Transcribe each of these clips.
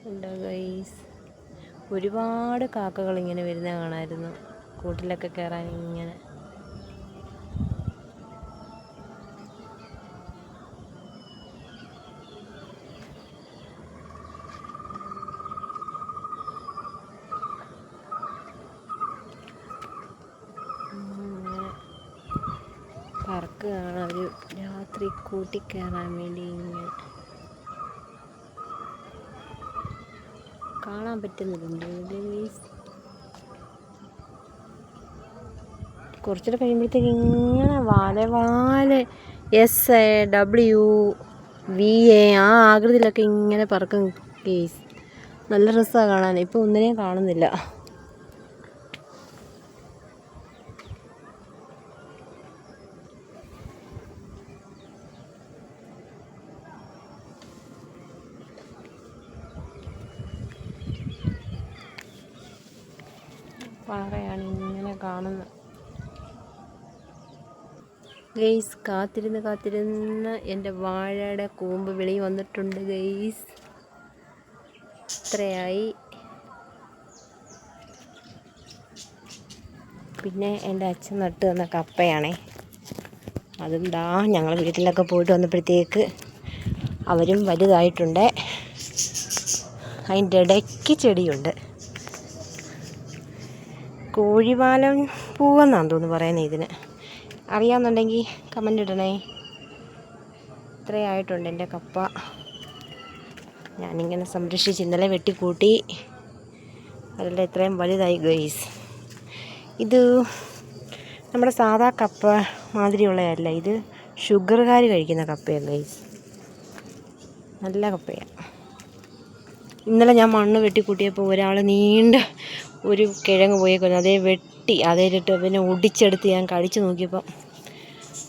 ഉണ്ടോ ഗൈസ്? ഒരുപാട് കാക്കകൾ ഇങ്ങനെ വരുന്ന കാണാമായിരുന്നു, കൂട്ടിലൊക്കെ കയറാൻ ഇങ്ങനെ. പറക്കുകയാണ് അവർ രാത്രി കൂട്ടി കയറാൻ വേണ്ടി. ഇങ്ങനെ കാണാൻ പറ്റുന്നുണ്ട്. കുറച്ചുകൂടെ കഴിയുമ്പോഴത്തേക്ക് ഇങ്ങനെ വാല SAWVA ആ ആകൃതിയിലൊക്കെ ഇങ്ങനെ പറക്കും കേസ്. നല്ല രസമാണ് കാണാൻ. ഇപ്പം ഒന്നിനെയും കാണുന്നില്ല. പാറയാണ് ഇങ്ങനെ കാണുന്നത് ഗെയ്സ്. കാത്തിരുന്ന് എൻ്റെ വാഴയുടെ കൂമ്പ് വെളി വന്നിട്ടുണ്ട് ഗെയ്സ്. ഇത്രയായി. പിന്നെ എൻ്റെ അച്ഛൻ നട്ട് തന്ന കപ്പയാണേ. അതും ഞങ്ങൾ വീട്ടിലൊക്കെ പോയിട്ട് വന്നപ്പോഴത്തേക്ക് അവരും വലുതായിട്ടുണ്ട്. അതിൻ്റെ ഇടയ്ക്ക് ചെടിയുണ്ട്. കോഴിവാലൻ പൂവെന്നാണ് തോന്നുന്നു പറയുന്നത് ഇതിന്. അറിയാമെന്നുണ്ടെങ്കിൽ കമൻ്റ് ഇടണേ. ഇത്രയായിട്ടുണ്ട് എൻ്റെ കപ്പ. ഞാനിങ്ങനെ സംരക്ഷിച്ച് ഇന്നലെ വെട്ടിക്കൂട്ടി. അതിൽ ഇത്രയും വലുതായി ഗൈസ്. ഇത് നമ്മുടെ സാധാ കപ്പ മാതിരിയുള്ളതല്ല, ഇത് ഷുഗറുകാർ കഴിക്കുന്ന കപ്പയാണ് ഗൈസ്. നല്ല കപ്പയാണ്. ഇന്നലെ ഞാൻ മണ്ണ് വെട്ടിക്കൂട്ടിയപ്പോൾ ഒരാൾ നീണ്ട ഒരു കിഴങ്ങ് പോയേക്കുന്നു. അതേ വെട്ടി അതേലിട്ട് പിന്നെ ഒടിച്ചെടുത്ത് ഞാൻ കഴിച്ച് നോക്കിയപ്പോൾ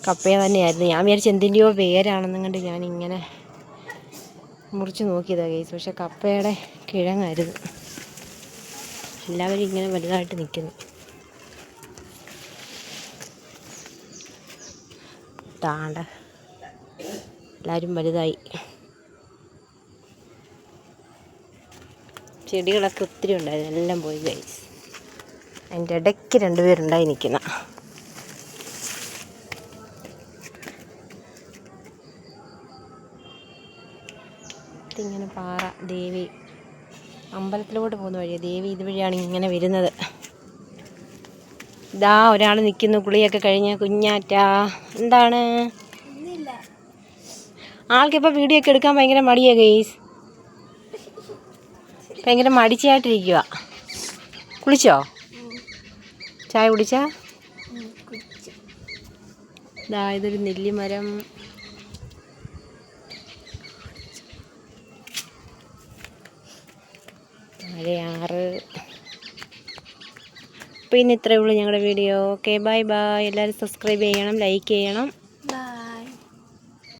കപ്പയ തന്നെയായിരുന്നു. ഞാൻ വിചാരിച്ച് എന്തിൻ്റെയോ വേരാണെന്നും കണ്ട് ഞാനിങ്ങനെ മുറിച്ച് നോക്കിയതാണ് കേസ്. പക്ഷെ കപ്പയുടെ കിഴങ്ങായിരുന്നു. എല്ലാവരും ഇങ്ങനെ വലുതായിട്ട് നിൽക്കുന്നു. താണ്ട എല്ലാവരും വലുതായി. ചെടികളൊക്കെ ഒത്തിരി ഉണ്ടായിരുന്നു, എല്ലാം പോയി ഗൈസ്. അതിൻ്റെ ഇടയ്ക്ക് രണ്ടുപേരുണ്ടായി നിൽക്കുന്ന. ഇങ്ങനെ പാറ ദേവി അമ്പലത്തിലോട്ട് പോകുന്ന വഴിയാണ്. ദേവി ഇതുവഴിയാണ് ഇങ്ങനെ വരുന്നത്. ഇതാ ഒരാൾ നിൽക്കുന്നു, കുളിയൊക്കെ കഴിഞ്ഞ്. കുഞ്ഞാറ്റാ എന്താണ്? ആൾക്കിപ്പോൾ വീഡിയോ ഒക്കെ എടുക്കാൻ ഭയങ്കര മടിയാണ് ഗൈസ്. ഭയങ്കര മടിച്ചായിട്ടിരിക്കുക. കുളിച്ചോ? ചായ കുടിച്ചാ? ഇതൊരു നെല്ലിമരം. മഴയാറ്. അപ്പോൾ ഇന്ന് ഇത്രയേ ഉള്ളൂ ഞങ്ങളുടെ വീഡിയോ. Okay, bye bye. എല്ലാവരും സബ്സ്ക്രൈബ് ചെയ്യണം, ലൈക്ക് ചെയ്യണം.